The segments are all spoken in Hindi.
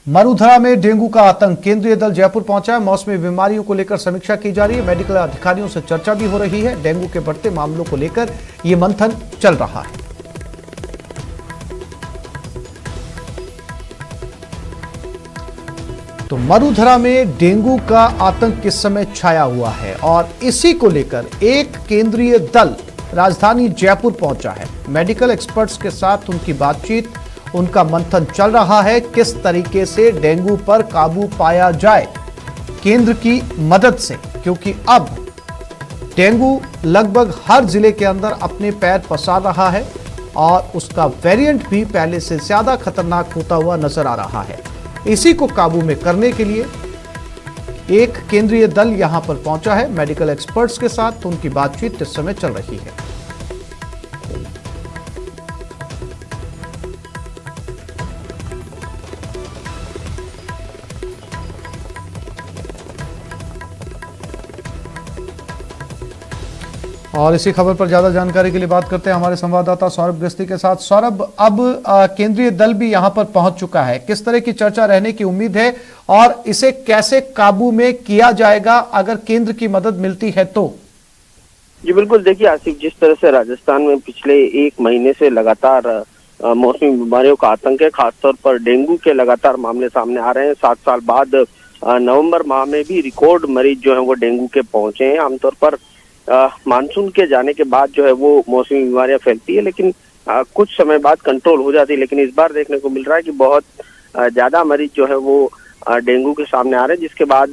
मरुधरा में डेंगू का आतंक, केंद्रीय दल जयपुर पहुंचा है। मौसमी बीमारियों को लेकर समीक्षा की जा रही है। मेडिकल अधिकारियों से चर्चा भी हो रही है। डेंगू के बढ़ते मामलों को लेकर यह मंथन चल रहा है। तो मरुधरा में डेंगू का आतंक इस समय छाया हुआ है और इसी को लेकर एक केंद्रीय दल राजधानी जयपुर पहुंचा है। मेडिकल एक्सपर्ट्स के साथ उनकी बातचीत, उनका मंथन चल रहा है किस तरीके से डेंगू पर काबू पाया जाए केंद्र की मदद से, क्योंकि अब डेंगू लगभग हर जिले के अंदर अपने पैर पसार रहा है और उसका वेरिएंट भी पहले से ज्यादा खतरनाक होता हुआ नजर आ रहा है। इसी को काबू में करने के लिए एक केंद्रीय दल यहां पर पहुंचा है। मेडिकल एक्सपर्ट्स के साथ उनकी बातचीत इस समय चल रही है। और इसी खबर पर ज्यादा जानकारी के लिए बात करते हैं हमारे संवाददाता सौरभ गस्ती के साथ। सौरभ, अब केंद्रीय दल भी यहां पर पहुंच चुका है, किस तरह की चर्चा रहने की उम्मीद है और इसे कैसे काबू में किया जाएगा अगर केंद्र की मदद मिलती है तो? जी बिल्कुल, देखिए आसिफ, जिस तरह से राजस्थान में पिछले एक महीने से लगातार मौसमी बीमारियों का आतंक है, खासतौर पर डेंगू के लगातार मामले सामने आ रहे हैं। 7 साल बाद नवंबर माह में भी रिकॉर्ड मरीज जो है वो डेंगू के पहुंचे हैं। आमतौर पर मानसून के जाने के बाद जो है वो मौसमी बीमारियां फैलती है, लेकिन कुछ समय बाद कंट्रोल हो जाती है। लेकिन इस बार देखने को मिल रहा है कि बहुत ज्यादा मरीज जो है वो डेंगू के सामने आ रहे हैं, जिसके बाद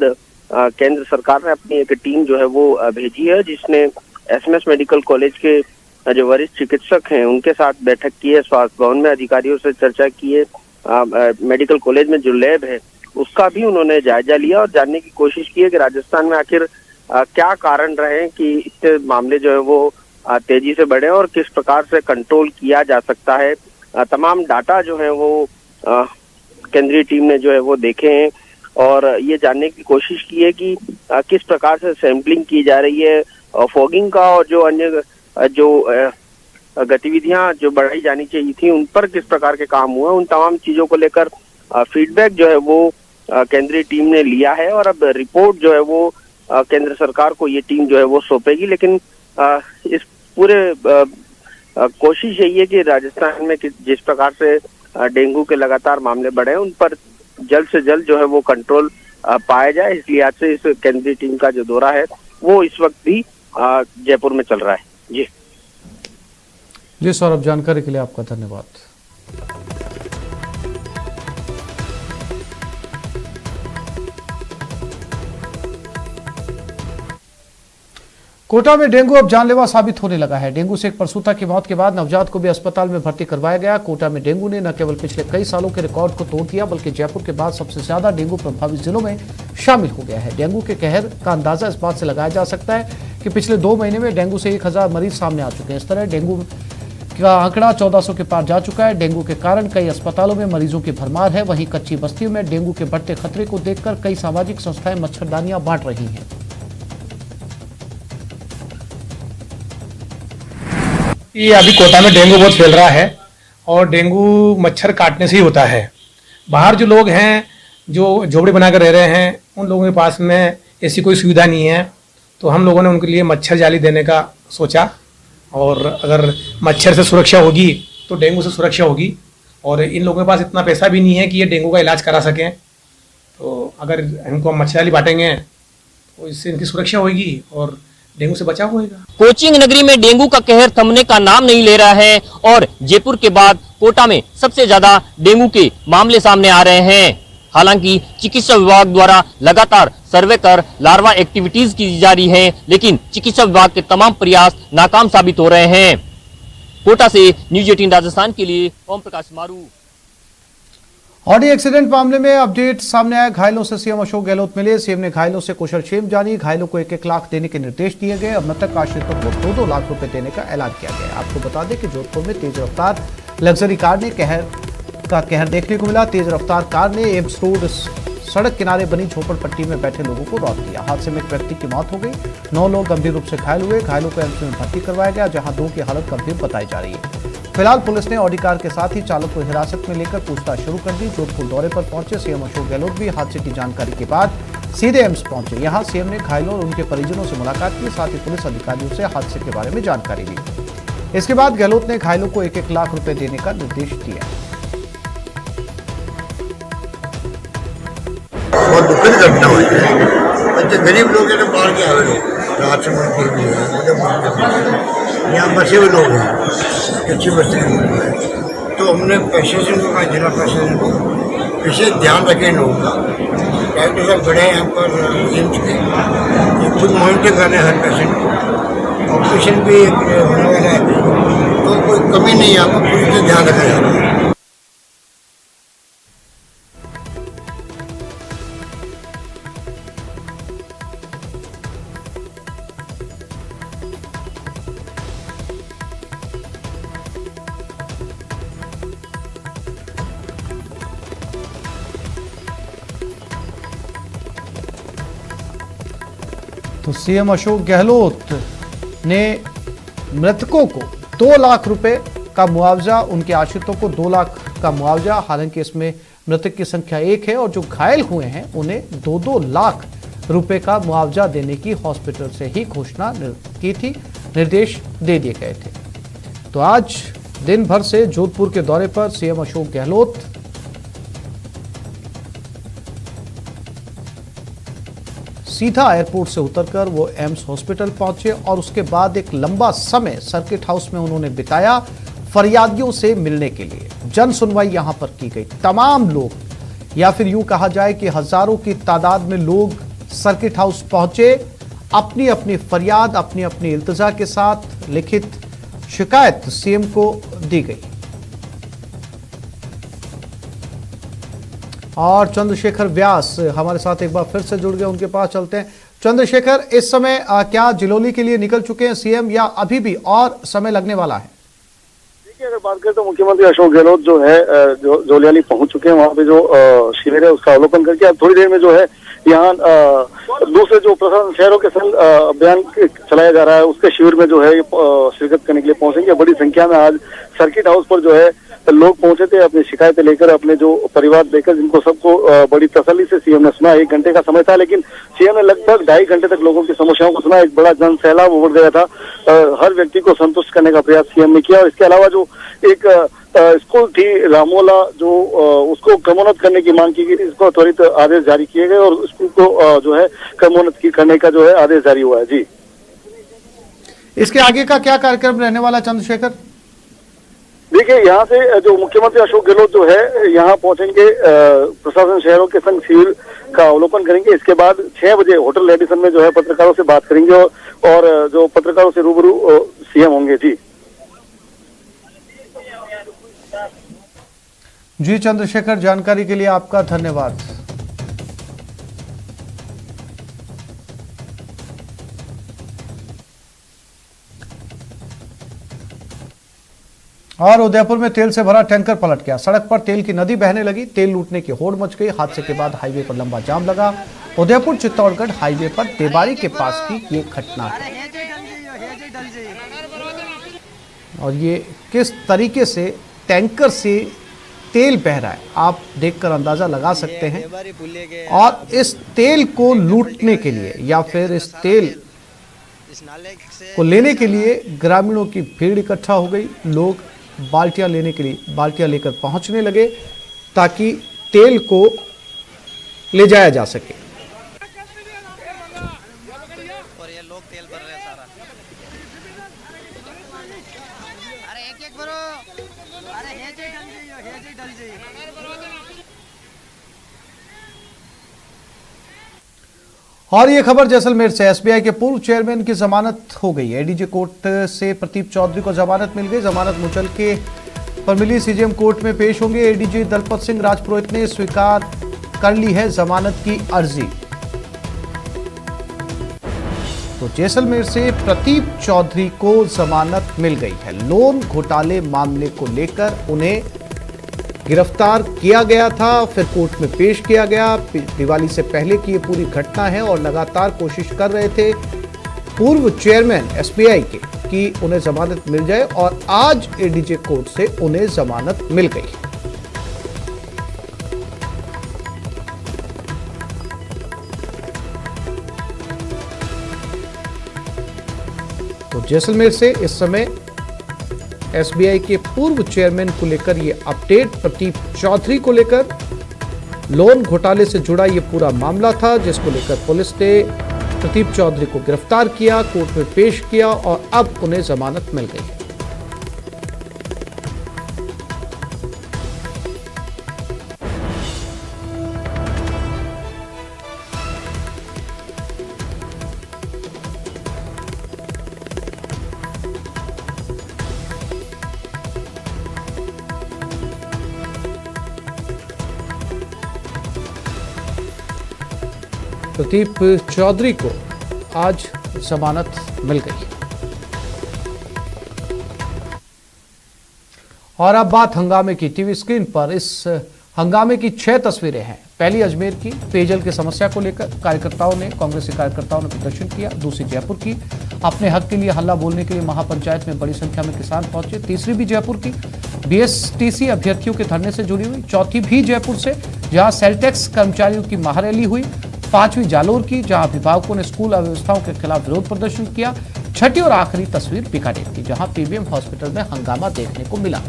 केंद्र सरकार ने अपनी एक टीम जो है वो भेजी है, जिसने एसएमएस मेडिकल कॉलेज के जो वरिष्ठ चिकित्सक हैं उनके साथ बैठक की है। स्वास्थ्य भवन में अधिकारियों से चर्चा की है। मेडिकल कॉलेज में जो लैब है उसका भी उन्होंने जायजा लिया और जानने की कोशिश की है कि राजस्थान में आखिर क्या कारण रहे कि इतने मामले जो है वो तेजी से बढ़े और किस प्रकार से कंट्रोल किया जा सकता है। तमाम डाटा जो है वो केंद्रीय टीम ने जो है वो देखे हैं और ये जानने की कोशिश की है कि किस प्रकार से सैंपलिंग की जा रही है, फॉगिंग का और जो अन्य जो गतिविधियां जो बढ़ाई जानी चाहिए थी उन पर किस प्रकार के काम हुए। उन तमाम चीजों को लेकर फीडबैक जो है वो केंद्रीय टीम ने लिया है और अब रिपोर्ट जो है वो केंद्र सरकार को ये टीम जो है वो सौंपेगी। लेकिन इस पूरे कोशिश यही है कि राजस्थान में जिस प्रकार से डेंगू के लगातार मामले बढ़े हैं उन पर जल्द से जल्द जो है वो कंट्रोल पाया जाए। इस लिहाज से इस केंद्रीय टीम का जो दौरा है वो इस वक्त भी जयपुर में चल रहा है। जी सौरभ, जानकारी के लिए आपका धन्यवाद। कोटा में डेंगू अब जानलेवा साबित होने लगा है। डेंगू से एक प्रसूता की मौत के बाद नवजात को भी अस्पताल में भर्ती करवाया गया। कोटा में डेंगू ने न केवल पिछले कई सालों के रिकॉर्ड को तोड़ दिया बल्कि जयपुर के बाद सबसे ज्यादा डेंगू प्रभावित जिलों में शामिल हो गया है। डेंगू के कहर का अंदाजा इस बात से लगाया जा सकता है कि पिछले 2 महीने में डेंगू से 1000 मरीज सामने आ चुके हैं। इस तरह डेंगू का आंकड़ा 1400 के पार जा चुका है। डेंगू के कारण कई अस्पतालों में मरीजों की भरमार है। वहीं कच्ची बस्तियों में डेंगू के बढ़ते खतरे को देखकर कई सामाजिक संस्थाएं मच्छरदानियां बांट रही हैं। ये अभी कोटा में डेंगू बहुत फैल रहा है और डेंगू मच्छर काटने से ही होता है। बाहर जो लोग हैं जो झोपड़ी बनाकर रह रहे हैं उन लोगों के पास में ऐसी कोई सुविधा नहीं है, तो हम लोगों ने उनके लिए मच्छर जाली देने का सोचा। और अगर मच्छर से सुरक्षा होगी तो डेंगू से सुरक्षा होगी। और इन लोगों के पास इतना पैसा भी नहीं है कि ये डेंगू का इलाज करा सकें, तो अगर इनको मच्छर जाली बांटेंगे तो इससे इनकी सुरक्षा होगी और डेंगू से बचाव होगा। कोचिंग नगरी में डेंगू का कहर थमने का नाम नहीं ले रहा है और जयपुर के बाद कोटा में सबसे ज्यादा डेंगू के मामले सामने आ रहे हैं। हालांकि चिकित्सा विभाग द्वारा लगातार सर्वे कर लार्वा एक्टिविटीज की जा रही है, लेकिन चिकित्सा विभाग के तमाम प्रयास नाकाम साबित हो रहे हैं। कोटा से न्यूज 18 राजस्थान के लिए ओम प्रकाश मारू। ऑडी एक्सीडेंट मामले में अपडेट सामने आया। घायलों से सीएम अशोक गहलोत मिले। सीएम ने घायलों से कुशलक्षेम जानी। घायलों को 1-1 लाख देने के निर्देश दिए गए। अब मृतक आश्रितों को 2-2 लाख रुपए देने का ऐलान किया गया। आपको बता दें कि जोधपुर में तेज रफ्तार लग्जरी कार ने कहर देखने को मिला। तेज रफ्तार कार ने एम्स रोड सड़क किनारे बनी झोपड़पट्टी में बैठे लोगों को रौंद दिया। हादसे में एक व्यक्ति की मौत हो गई। 9 लोग गंभीर रूप से घायल हुए। घायलों को एम्स में भर्ती करवाया गया, जहां 2 की हालत गंभीर बताई जा रही है। फिलहाल पुलिस ने ऑडी कार के साथ ही चालक को हिरासत में लेकर पूछताछ शुरू कर दी। जोधपुर दौरे पर पहुंचे सीएम अशोक गहलोत भी हादसे की जानकारी के बाद सीधे एम्स पहुंचे। यहां सीएम ने घायलों और उनके परिजनों से मुलाकात की, साथ ही पुलिस अधिकारियों से हादसे के बारे में जानकारी ली। इसके बाद गहलोत ने घायलों को 1-1 लाख रुपए देने का निर्देश दिया। बहुत दुखद घटना हुई है। बच्चे गरीब लोग हैं, बाहर के आए लोग, रात से मर के भी है, यहाँ बसे हुए लोग हैं, अच्छी बस्ती के लोग हैं। तो हमने प्रशासन को कहा, जिला प्रशासन को विशेष ध्यान रखें इन लोगों का। डॉक्टर साहब खड़े हैं यहाँ पर एम्स के, ये खुद मॉनिटर कर रहे हैं हर पेशेंट को। ऑपरेशन भी होने वाला है, तो कोई कमी नहीं है, आपको पूरी तरह ध्यान रखा जाता है। तो सीएम अशोक गहलोत ने मृतकों को 2 लाख रुपए का मुआवजा, उनके आश्रितों को 2 लाख का मुआवजा, हालांकि इसमें मृतक की संख्या 1 है और जो घायल हुए हैं उन्हें 2-2 लाख रुपए का मुआवजा देने की हॉस्पिटल से ही घोषणा की थी, निर्देश दे दिए गए थे। तो आज दिन भर से जोधपुर के दौरे पर सीएम अशोक गहलोत सीधा एयरपोर्ट से उतरकर वो एम्स हॉस्पिटल पहुंचे और उसके बाद एक लंबा समय सर्किट हाउस में उन्होंने बिताया फरियादियों से मिलने के लिए। जन सुनवाई यहां पर की गई। तमाम लोग, या फिर यूं कहा जाए कि हजारों की तादाद में लोग सर्किट हाउस पहुंचे, अपनी अपनी फरियाद, अपनी अपनी इल्तिजा के साथ लिखित शिकायत सीएम को दी गई। और चंद्रशेखर व्यास हमारे साथ एक बार फिर से जुड़ गए, उनके पास चलते हैं। चंद्रशेखर, इस समय क्या जिलोली के लिए निकल चुके हैं सीएम या अभी भी और समय लगने वाला है? देखिए, अगर बात करें तो मुख्यमंत्री अशोक गहलोत जो है जोलियाली पहुंच चुके हैं। वहां पे जो शिविर है उसका अवलोकन करके अब थोड़ी देर में जो है यहाँ दूसरे जो प्रशासन शहरों के संग अभियान चलाया जा रहा है उसके शिविर में जो है शिरकत करने के लिए पहुंचेंगे। बड़ी संख्या में आज सर्किट हाउस पर जो है लोग पहुंचे थे अपनी शिकायतें लेकर, अपने जो परिवार लेकर, जिनको सबको बड़ी तसल्ली से सीएम ने सुना। 1 घंटे का समय था, लेकिन सीएम ने लगभग 2.5 घंटे तक लोगों की समस्याओं को सुना। एक बड़ा जन सैलाब उमड़ गया था। हर व्यक्ति को संतुष्ट करने का प्रयास सीएम ने किया। और इसके अलावा जो एक स्कूल थी रामोला, जो उसको क्रमोन्नत करने की मांग की गई थी, इसको त्वरित आदेश जारी किए गए और स्कूल को जो है क्रमोन्नत करने का जो है आदेश जारी हुआ है। जी, इसके आगे का क्या कार्यक्रम रहने वाला चंद्रशेखर? देखिए, यहाँ से जो मुख्यमंत्री अशोक गहलोत जो है यहाँ पहुंचेंगे, प्रशासन शहरों के संग शिविर का अवलोकन करेंगे। इसके बाद 6 बजे होटल रेडिसन में जो है पत्रकारों से बात करेंगे और जो पत्रकारों से रूबरू सीएम होंगे। जी चंद्रशेखर, जानकारी के लिए आपका धन्यवाद। और उदयपुर में तेल से भरा टैंकर पलट गया। सड़क पर तेल की नदी बहने लगी। तेल लूटने की होड़ मच गई। हादसे के बाद हाईवे पर लंबा जाम लगा। उदयपुर चित्तौड़गढ़ हाईवे पर देवारी के पास की ये घटना है और ये किस तरीके से टैंकर से तेल बह रहा है आप देखकर अंदाजा लगा सकते हैं। और इस तेल को लूटने के लिए या फिर इस तेल को लेने के लिए ग्रामीणों की भीड़ इकट्ठा हो गई। लोग बाल्टियां लेने के लिए बाल्टियां लेकर पहुंचने लगे ताकि तेल को ले जाया जा सके। और ये लोग तेल भर रहे हैं सारा। अरे एक भरो, अरे हेजे डल जाइए। और ये खबर जैसलमेर से। एसबीआई के पूर्व चेयरमैन की जमानत हो गई। एडीजे कोर्ट से प्रदीप चौधरी को जमानत मिल गई। जमानत मुचलके पर मिली सीजेएम कोर्ट में पेश होंगे। एडीजे दलपत सिंह राजपुरोहित ने स्वीकार कर ली है जमानत की अर्जी। तो जैसलमेर से प्रदीप चौधरी को जमानत मिल गई है। लोन घोटाले मामले को लेकर उन्हें गिरफ्तार किया गया था, फिर कोर्ट में पेश किया गया। दिवाली से पहले की ये पूरी घटना है और लगातार कोशिश कर रहे थे पूर्व चेयरमैन एसबीआई के कि उन्हें जमानत मिल जाए और आज एडीजे कोर्ट से उन्हें जमानत मिल गई। तो जैसलमेर से इस समय एसबीआई के पूर्व चेयरमैन को लेकर ये अपडेट, प्रदीप चौधरी को लेकर लोन घोटाले से जुड़ा ये पूरा मामला था, जिसको लेकर पुलिस ने प्रदीप चौधरी को गिरफ्तार किया, कोर्ट में पेश किया और अब उन्हें जमानत मिल गई। प्रदीप चौधरी को आज जमानत मिल गई। और अब बात हंगामे की। टीवी स्क्रीन पर इस हंगामे की 6 तस्वीरें हैं। पहली अजमेर की पेयजल की समस्या को लेकर कांग्रेसी कार्यकर्ताओं ने प्रदर्शन किया। दूसरी जयपुर की, अपने हक के लिए हल्ला बोलने के लिए महापंचायत में बड़ी संख्या में किसान पहुंचे। तीसरी भी जयपुर की, बीएसटीसी अभ्यर्थियों के धरने से जुड़ी हुई। चौथी भी जयपुर से, जहां सेलटेक्स कर्मचारियों की महारैली हुई। पांचवी जालोर की, जहां अभिभावकों ने स्कूल अव्यवस्थाओं के खिलाफ विरोध प्रदर्शन किया। छठी और आखिरी तस्वीर बीकानेर की, जहां पीबीएम हॉस्पिटल में हंगामा देखने को मिला।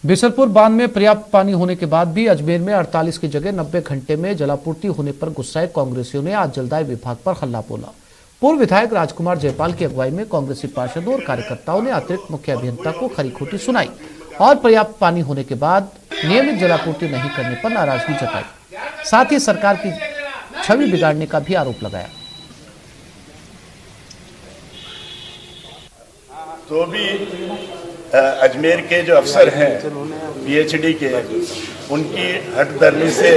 बिसलपुर बांध में पर्याप्त पानी होने के बाद भी अजमेर में 48 की जगह 90 घंटे में जलापूर्ति होने पर गुस्साए कांग्रेसियों ने आज जलदाय विभाग पर हल्ला बोला। पूर्व विधायक राजकुमार जयपाल की अगुवाई में कांग्रेसी पार्षदों और कार्यकर्ताओं ने अतिरिक्त मुख्य अभियंता को खरी खोटी सुनाई और पर्याप्त पानी होने के बाद नियमित जलापूर्ति नहीं करने पर नाराजगी जताई। साथ ही सरकार की छवि बिगाड़ने का भी आरोप लगाया। तो भी अजमेर के जो अफसर हैं पीएचडी के, उनकी हठधर्मी से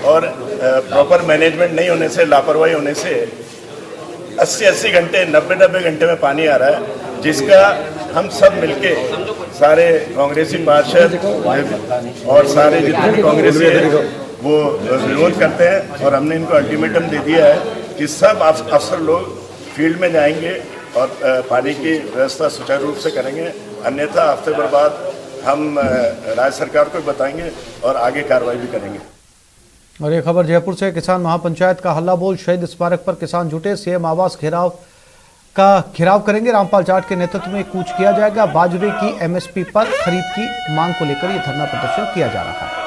और प्रॉपर मैनेजमेंट नहीं होने से, लापरवाही होने से 80 घंटे 90 घंटे में पानी आ रहा है, जिसका हम सब मिलके सारे कांग्रेसी पार्षद और सारे जितने भी कांग्रेसी हैं वो विरोध करते हैं। और हमने इनको अल्टीमेटम दे दिया है कि सब अफसर लोग फील्ड में जाएंगे और पानी की व्यवस्था सुचारू रूप से करेंगे, अन्यथा हफ्ते भर बाद हम राज्य सरकार को बताएंगे और आगे कार्रवाई भी करेंगे। और ये खबर जयपुर से, किसान महापंचायत का हल्ला बोल, शहीद स्मारक पर किसान जुटे। सीएम आवास घेराव करेंगे। रामपाल जाट के नेतृत्व में कूच किया जाएगा। बाजरे की एमएसपी पर खरीद की मांग को लेकर यह धरना प्रदर्शन किया जा रहा है।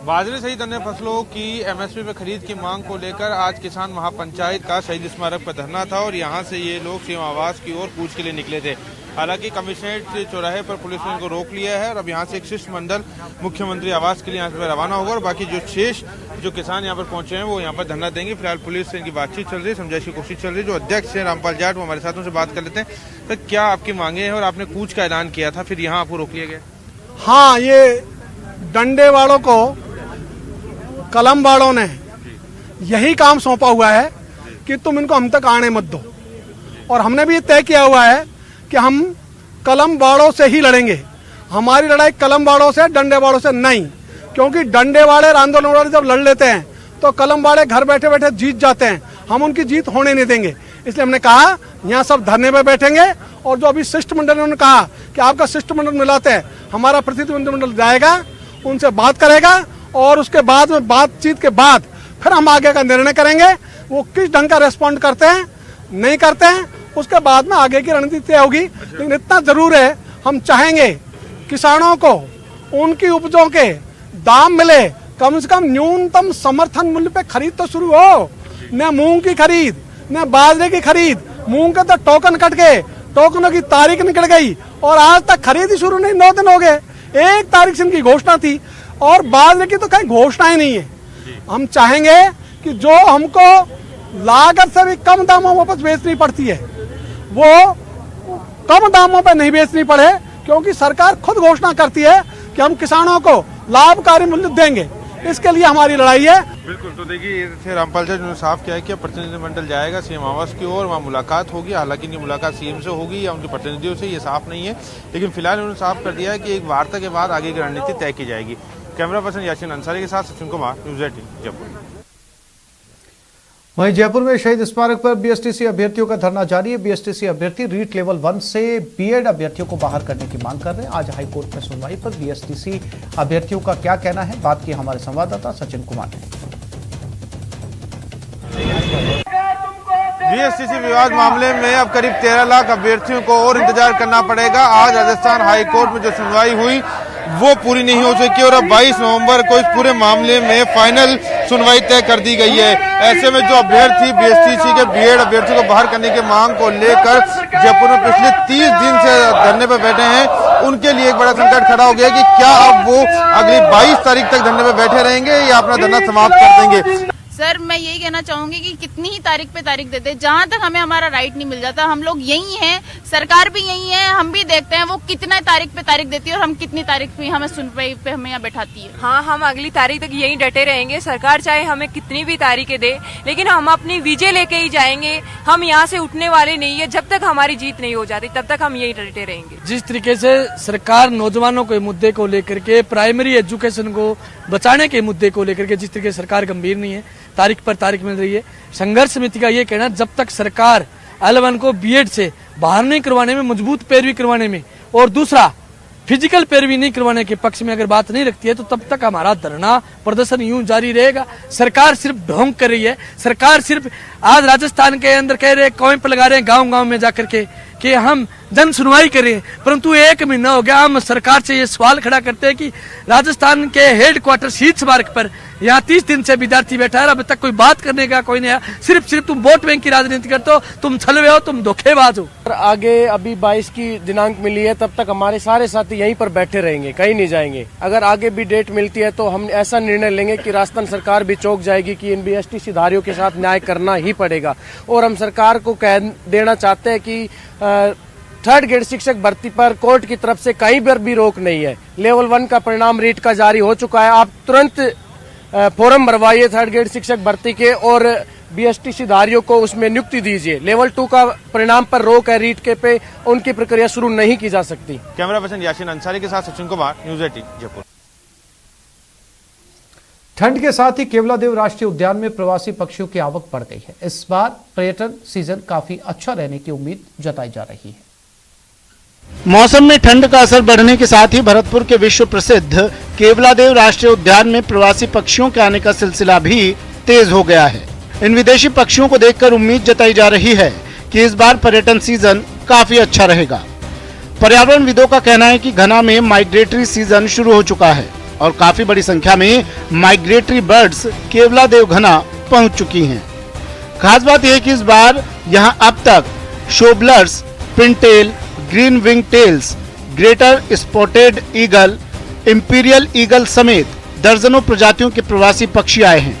बाजरे सहित अन्य फसलों की एमएसपी में खरीद की मांग को लेकर आज किसान महापंचायत का शहीद स्मारक पर धरना था और यहां से ये लोग सीएम आवास की ओर कूच के लिए निकले थे। हालांकि कमिश्नरेट चौराहे पर पुलिस ने इनको रोक लिया है और अब यहां से एक शिष्टमंडल मुख्यमंत्री आवास के लिए यहां से रवाना होगा और बाकी जो शेष जो किसान यहां पर पहुंचे हैं वो यहां पर धरना देंगे। फिलहाल पुलिस से इनकी बातचीत चल रही है, समझाइश की कोशिश चल रही है। जो अध्यक्ष है रामपाल जाट, वो हमारे साथ उनसे बात कर लेते हैं। तो क्या आपकी मांगे हैं और आपने कूच का ऐलान किया था, फिर यहाँ आपको रोक लिया गया? हाँ, ये डंडे वालों को, कलम वालों ने यही काम सौंपा हुआ है कि तुम इनको हम तक आने मत दो। और हमने भी ये तय किया हुआ है कि हम कलम वालों से ही लड़ेंगे। हमारी लड़ाई कलम वालों से, डंडे वालों से नहीं, क्योंकि डंडे वाले, आंदोलन वाले जब लड़ लेते हैं तो कलम वाले घर बैठे बैठे जीत जाते हैं। हम उनकी जीत होने नहीं देंगे। इसलिए हमने कहा यहाँ सब धरने पे बैठेंगे और जो अभी शिष्टमंडल ने कहा कि आपका शिष्टमंडल मिलाते हैं, हमारा प्रतिनिधिमंडल जाएगा, उनसे बात करेगा और उसके बाद में बातचीत के बाद फिर हम आगे का निर्णय करेंगे। वो किस ढंग का रेस्पॉन्ड करते हैं, नहीं करते हैं, उसके बाद में आगे की रणनीति तय होगी। लेकिन इतना जरूर है, हम चाहेंगे किसानों को उनकी उपजों के दाम मिले, कम से कम न्यूनतम समर्थन मूल्य पे खरीद तो शुरू हो। न मूंग की खरीद, न बाजरे की खरीद। मूंग के तो टोकन कट गए, टोकनों की तारीख निकल गई और आज तक खरीद ही शुरू नहीं। 9 दिन हो गए, 1 तारीख से इनकी घोषणा थी और बाद की तो कहीं घोषणा ही नहीं है। हम चाहेंगे कि जो हमको लागत से भी कम दामों में उपज बेचनी पड़ती है वो कम दामों पे नहीं बेचनी पड़े, क्योंकि सरकार खुद घोषणा करती है कि हम किसानों को लाभकारी मूल्य देंगे। इसके लिए हमारी लड़ाई है। बिल्कुल। तो देखिए ये थे रामपाल जी जिन्होंने साफ किया है कि प्रतिनिधिमंडल जाएगा सीएम आवास की ओर, वहाँ मुलाकात होगी। हालांकि इनकी मुलाकात सीएम से होगी या उनके प्रतिनिधियों से, ये साफ नहीं है, लेकिन फिलहाल उन्होंने साफ कर दिया है कि एक वार्ता के बाद आगे की रणनीति तय की जाएगी। कैमरा पर्सन यासीन अंसारी के साथ सचिन कुमार, न्यूज़ 18 जयपुर। वहीं जयपुर में शहीद स्मारक पर बीएसटीसी अभ्यर्थियों का धरना जारी है। बीएसटीसी अभ्यर्थी रीट लेवल 1 से बीएड अभ्यर्थियों को बाहर करने की मांग कर रहे हैं। आज हाईकोर्ट में सुनवाई पर बीएसटीसी अभ्यर्थियों का क्या कहना है, बात की हमारे संवाददाता सचिन कुमार ने। बीएसटीसी विवाद मामले में अब करीब 13 लाख अभ्यर्थियों को और इंतजार करना पड़ेगा। आज राजस्थान हाईकोर्ट में जो सुनवाई हुई वो पूरी नहीं हो सकी और अब 22 नवंबर को इस पूरे मामले में फाइनल सुनवाई तय कर दी गई है। ऐसे में जो अभ्यर्थी बीएसटीसी के बीएड अभ्यर्थियों को बाहर करने की मांग को लेकर जयपुर में पिछले 30 दिन से धरने पर बैठे हैं, उनके लिए एक बड़ा संकट खड़ा हो गया कि क्या अब वो अगली 22 तारीख तक धरने पर बैठे रहेंगे या अपना धरना समाप्त कर देंगे। सर मैं यही कहना चाहूंगी कि कितनी ही तारीख पे तारीख देते, जहां तक हमें हमारा राइट नहीं मिल जाता, हम लोग यही हैं, सरकार भी यही है, हम भी देखते हैं वो कितना तारीख पे तारीख देती है और हम कितनी तारीख पे हमें सुनवाई पे हमें यहाँ बैठाती है। हाँ, हम अगली तारीख तक यही डटे रहेंगे। सरकार चाहे हमें कितनी भी तारीखें दे, लेकिन हम अपनी विजय लेके ही जाएंगे। हम यहाँ से उठने वाले नहीं है। जब तक हमारी जीत नहीं हो जाती तब तक हम यही डटे रहेंगे। जिस तरीके से सरकार नौजवानों के मुद्दे को लेकर के, प्राइमरी एजुकेशन को बचाने के मुद्दे को लेकर के जिस तरीके से सरकार गंभीर नहीं है, तारीख पर तारीख मिल रही है। संघर्ष समिति का ये कहना, जब तक सरकार L1 को बीएड से बाहर नहीं करवाने में, मजबूत पैरवी करवाने में और दूसरा फिजिकल पैरवी नहीं करवाने के पक्ष में अगर बात नहीं रखती है तो तब तक हमारा धरना प्रदर्शन यूं जारी रहेगा। सरकार सिर्फ ढोंग कर रही है। सरकार सिर्फ आज राजस्थान के अंदर कह रहे, कैंप लगा रहे हैं गांव-गांव में जाकर के कि हम जन सुनवाई करें, परंतु 1 महीना हो गया हम सरकार से ये सवाल खड़ा करते हैं कि राजस्थान के हेडक्वार्टर शहीद स्मारक पर यहाँ 30 दिन से विद्यार्थी बैठा है, अब तक कोई बात करने का कोई नहीं है। सिर्फ तुम वोट बैंक की राजनीति करते हो, तुम छलवे हो, तुम धोखेबाज हो। आगे अभी 22 की दिनांक मिली है, तब तक हमारे सारे साथी यहीं पर बैठे रहेंगे, कहीं नहीं जाएंगे। अगर आगे भी डेट मिलती है तो हम ऐसा निर्णय लेंगे कि राजस्थान सरकार भी चौंक जाएगी कि इन बीएसटीसी धारियों के साथ न्याय करना ही पड़ेगा। और हम सरकार को कह देना चाहते हैं कि 3rd ग्रेड शिक्षक भर्ती पर कोर्ट की तरफ से कहीं पर भी रोक नहीं है। लेवल 1 का परिणाम रीट का जारी हो चुका है। आप तुरंत फॉर्म भरवाइए 3rd ग्रेड शिक्षक भर्ती के और बीएसटीसी धारियों को उसमें नियुक्ति दीजिए। लेवल 2 का परिणाम पर रोक है, रीट के पे उनकी प्रक्रिया शुरू नहीं की जा सकती। कैमरा पर्सन यासीन अंसारी के साथ सचिन कुमार, न्यूज़ 18 जयपुर। ठंड के साथ ही केवलादेव राष्ट्रीय उद्यान में प्रवासी पक्षियों की आवक बढ़ गई है। इस बार पर्यटन सीजन काफी अच्छा रहने की उम्मीद जताई जा रही है। मौसम में ठंड का असर बढ़ने के साथ ही भरतपुर के विश्व प्रसिद्ध केवलादेव राष्ट्रीय उद्यान में प्रवासी पक्षियों के आने का सिलसिला भी तेज हो गया है। इन विदेशी पक्षियों को देखकर उम्मीद जताई जा रही है कि इस बार पर्यटन सीजन काफी अच्छा रहेगा। पर्यावरणविदों का कहना है कि घना में माइग्रेटरी सीजन शुरू हो चुका है और काफी बड़ी संख्या में माइग्रेटरी बर्ड्स केवलादेव घना पहुंच चुकी हैं। खास बात यह कि इस बार यहां अब तक shovelers, pintail, green wing teals, greater spotted eagle, imperial eagle समेत दर्जनों प्रजातियों के प्रवासी पक्षी आए हैं।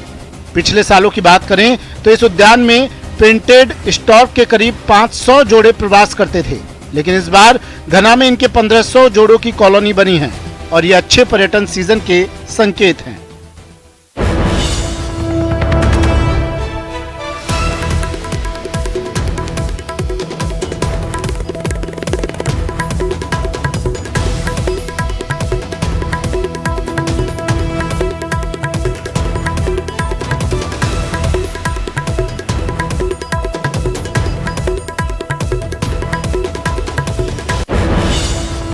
पिछले सालों की बात करें तो इस उद्यान में पेंटेड स्टॉर्क के करीब 500 जोड़े प्रवास करते थे, लेकिन इस बार घना में इनके 1500 जोड़ों की कॉलोनी बनी है और ये अच्छे पर्यटन सीजन के संकेत हैं।